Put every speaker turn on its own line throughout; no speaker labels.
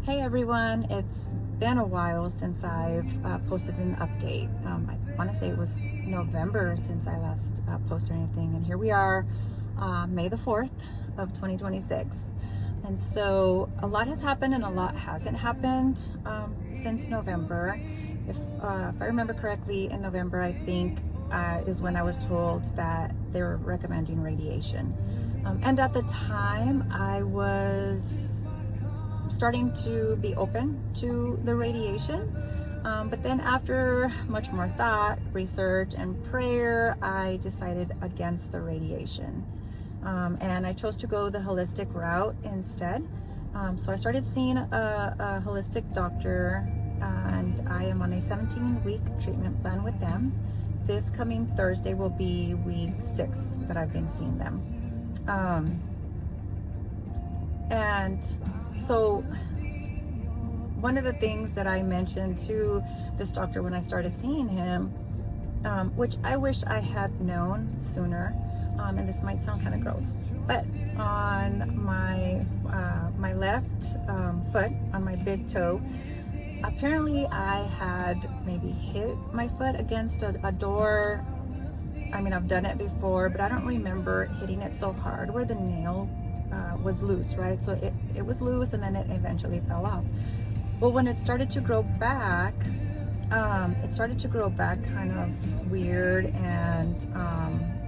Hey everyone, it's been a while since I've posted an update. I want to say it was November since I last posted anything, and here we are, May the 4th of 2026. And so a lot has happened and a lot hasn't happened since November. If I remember correctly, in November, I think is when I was told that they were recommending radiation. And at the time, I was starting to be open to the radiation. But then after much more thought, research, and prayer, I decided against the radiation. And I chose to go the holistic route instead. So I started seeing a holistic doctor, and I am on a 17-week treatment plan with them. This coming Thursday will be week 6 that I've been seeing them. And so one of the things that I mentioned to this doctor when I started seeing him, which I wish I had known sooner, and this might sound kind of gross, but on my left foot, on my big toe, apparently I had maybe hit my foot against a door. I mean, I've done it before, but I don't remember hitting it so hard where the nail was loose, right? So it was loose, and then it eventually fell off. Well, when it started to grow back, kind of weird, and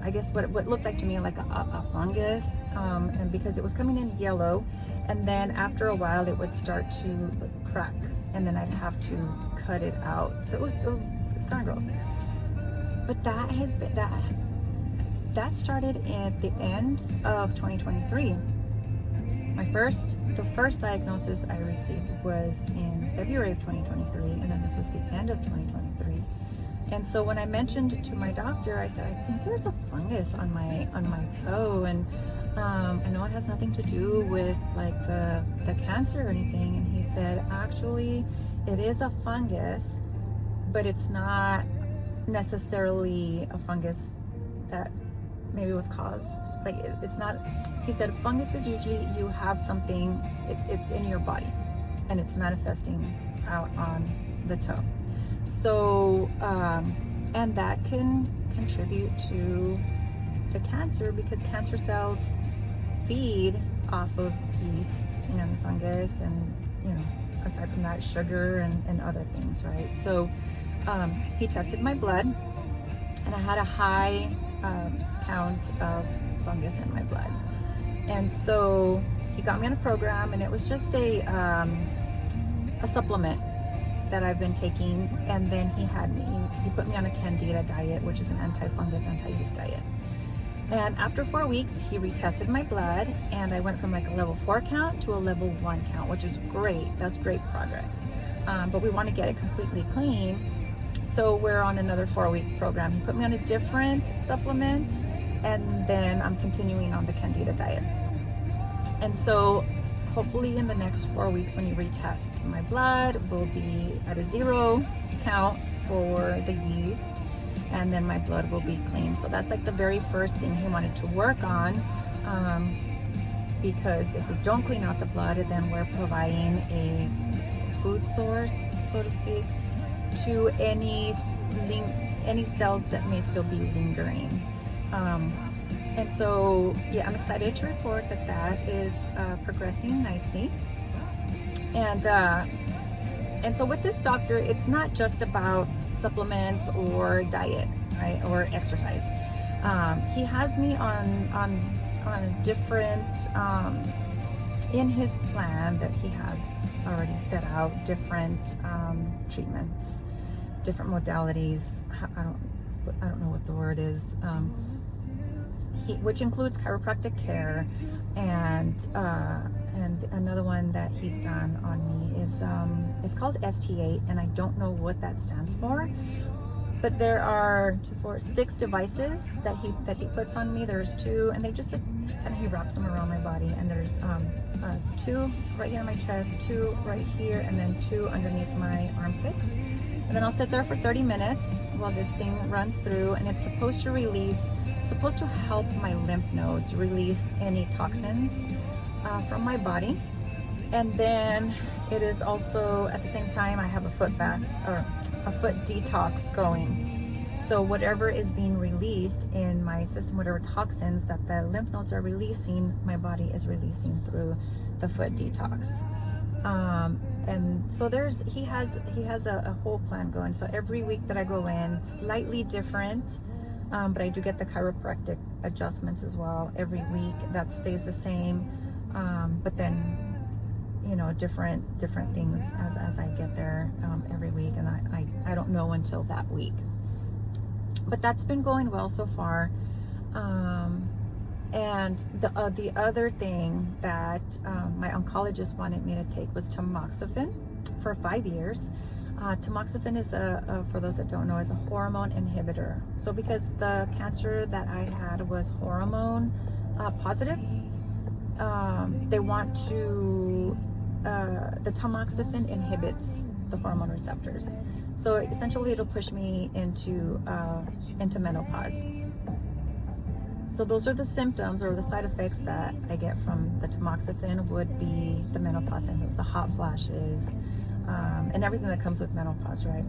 I guess what looked like to me like a fungus, and because it was coming in yellow, and then after a while it would start to crack, and then I'd have to cut it out. So it was kind of gross. But that started at the end of 2023. The first diagnosis I received was in February of 2023, and then this was the end of 2023. And so when I mentioned to my doctor, I said, I think there's a fungus on my toe, and I know it has nothing to do with like the cancer or anything. And he said, actually, it is a fungus, but it's not necessarily a fungus that maybe was caused, like it's not. He said fungus is usually you have something, it's in your body and it's manifesting out on the toe. So and that can contribute to cancer, because cancer cells feed off of yeast and fungus, and aside from that, sugar and other things, right? So he tested my blood, and I had a high count of fungus in my blood. And so he got me on a program, and it was just a supplement that I've been taking. And then he put me on a Candida diet, which is an anti-fungus, anti-yeast diet. And after 4 weeks, he retested my blood, and I went from like a level 4 count to a level 1 count, which is great. That's great progress. But we want to get it completely clean. So we're on another 4-week program. He put me on a different supplement, and then I'm continuing on the Candida diet. And so hopefully in the next 4 weeks, when he retests my blood, will be at a 0 count for the yeast, and then my blood will be clean. So that's like the very first thing he wanted to work on, because if we don't clean out the blood, then we're providing a food source, so to speak, to any cells that may still be lingering. And so, yeah, I'm excited to report that is progressing nicely. And so with this doctor, it's not just about supplements or diet, right, or exercise. He has me on a different, in his plan that he has already set out, different treatments, different modalities. I don't know what the word is. Which includes chiropractic care, and another one that he's done on me is it's called ST8, and I don't know what that stands for, but there are 6 devices that he puts on me. There's 2, and they just he wraps them around my body, and there's 2 right here on my chest, 2 right here, and then 2 underneath my armpits. And then I'll sit there for 30 minutes while this thing runs through, and it's supposed to help my lymph nodes release any toxins from my body. And then it is also, at the same time, I have a foot bath or a foot detox going. So whatever is being released in my system, whatever toxins that the lymph nodes are releasing, my body is releasing through the foot detox. And so he has a whole plan going. So every week that I go in, slightly different, but I do get the chiropractic adjustments as well every week. That stays the same, but then, you know, different things as I get there every week, and I don't know until that week. But that's been going well so far. And the other thing that my oncologist wanted me to take was tamoxifen for 5 years. Tamoxifen is for those that don't know, is a hormone inhibitor. So because the cancer that I had was hormone positive, they want to, the tamoxifen inhibits the hormone receptors. So essentially it'll push me into menopause. So those are the symptoms or the side effects that I get from the tamoxifen would be the menopause symptoms, the hot flashes, and everything that comes with menopause, right?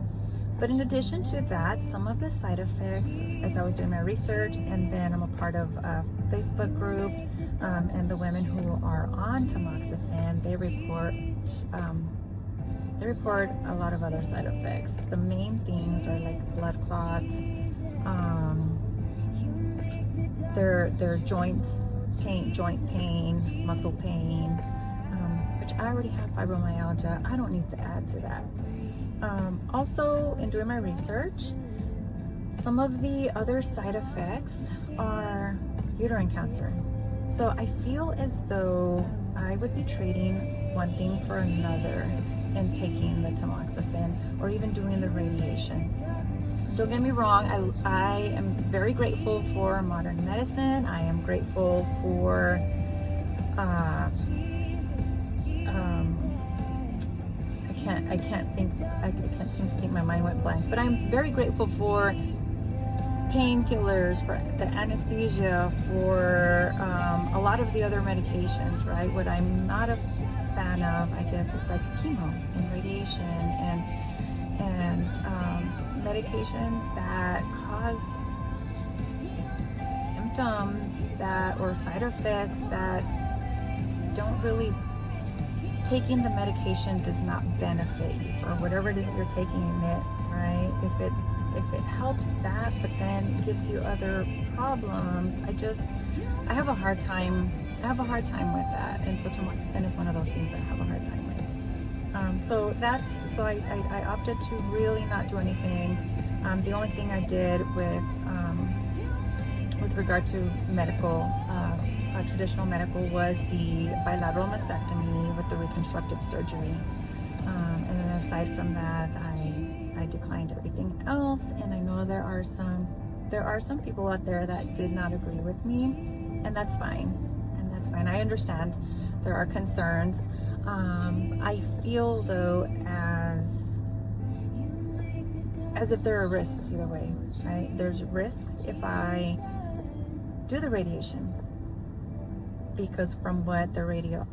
But in addition to that, some of the side effects, as I was doing my research, and then I'm a part of a Facebook group, and the women who are on tamoxifen, they report a lot of other side effects. The main things are like blood clots, their joint pain, muscle pain, which I already have fibromyalgia. I don't need to add to that. Also, in doing my research, some of the other side effects are uterine cancer. So I feel as though I would be trading one thing for another and taking the tamoxifen or even doing the radiation. Don't get me wrong, I am very grateful for modern medicine. I am grateful for I can't seem to think, my mind went blank, but I'm very grateful for painkillers, for the anesthesia, for a lot of the other medications, right? What I'm not a fan of, I guess, is like chemo and radiation and medications that cause symptoms that, or side effects that don't really, taking the medication does not benefit you for whatever it is that you're taking it, right? If it helps that, but then gives you other problems, I have a hard time with that. And so tamoxifen is one of those things that I have a hard time with. So I opted to really not do anything. The only thing I did with regard to medical, traditional medical, was the bilateral mastectomy with the reconstructive surgery. And then aside from that, I declined everything else. And I know there are some people out there that did not agree with me, and that's fine. I understand there are concerns. I feel though as if there are risks either way, right? There's risks if I do the radiation, because from what the radiation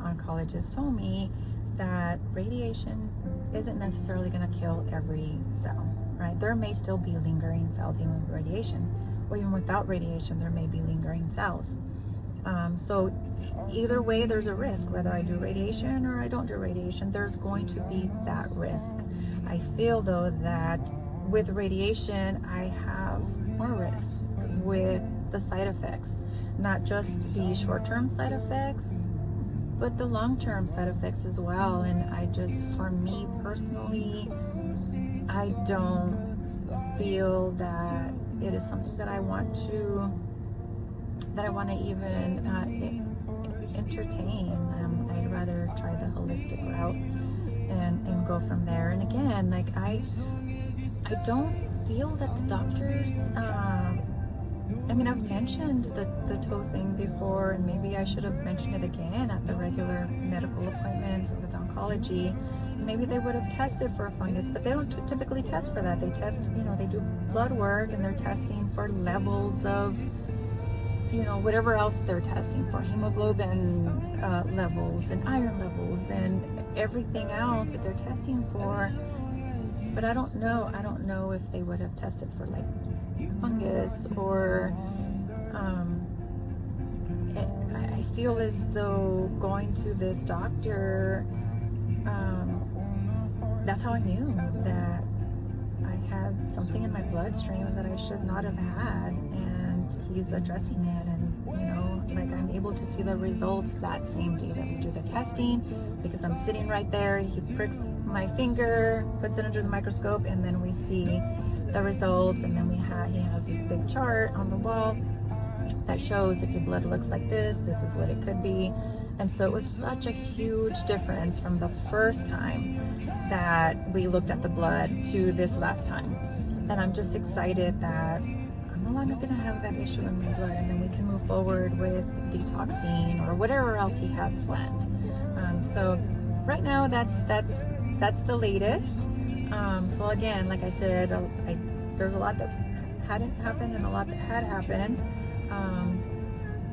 oncologist told me, that radiation isn't necessarily going to kill every cell, right? There may still be lingering cells even with radiation, or even without radiation, there may be lingering cells. So either way, there's a risk. Whether I do radiation or I don't do radiation, there's going to be that risk. I feel though that with radiation, I have more risk with the side effects, not just the short-term side effects, but the long-term side effects as well. And for me personally, I don't feel that it is something that I want to even entertain. I'd rather try the holistic route and go from there. And again, like I don't feel that the doctors, I've mentioned the toe thing before, and maybe I should have mentioned it again at the regular medical appointments with oncology. Maybe they would have tested for a fungus, but they don't typically test for that. They test, they do blood work, and they're testing for levels of whatever else they're testing for, hemoglobin levels and iron levels and everything else that they're testing for. But I don't know if they would have tested for like fungus or I feel as though going to this doctor, that's how I knew that I had something in my bloodstream that I should not have had, and he's addressing it. And like, I'm able to see the results that same day that we do the testing, because I'm sitting right there. He pricks my finger, puts it under the microscope, and then we see the results. And then he has this big chart on the wall that shows if your blood looks like this is what it could be. And so it was such a huge difference from the first time that we looked at the blood to this last time. And I'm just excited that I'm no longer going to have that issue in my blood, and then we can move forward with detoxing or whatever else he has planned. So right now that's the latest. So again, like I said, there's a lot that hadn't happened and a lot that had happened.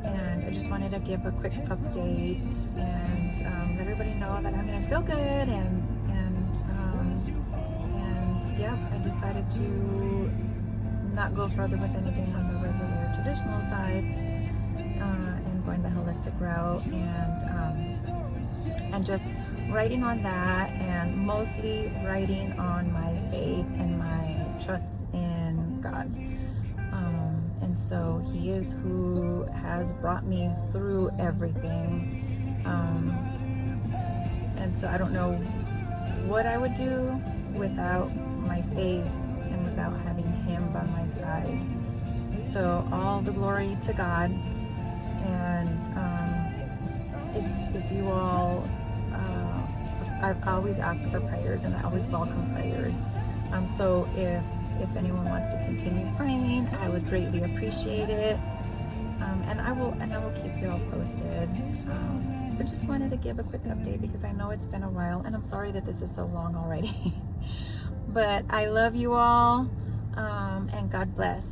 And I just wanted to give a quick update and let everybody know that I'm gonna feel good, and yeah, I decided to not go further with anything on the regular traditional side, and going the holistic route, and just writing on that, and mostly writing on my faith and my trust in God. And so he is who has brought me through everything. And so I don't know what I would do without my faith and without having him by my side. So all the glory to God. And if you all, I always ask for prayers, and I always welcome prayers. So if anyone wants to continue praying, I would greatly appreciate it. And I will keep you all posted. But just wanted to give a quick update because I know it's been a while, and I'm sorry that this is so long already. But I love you all, and God bless.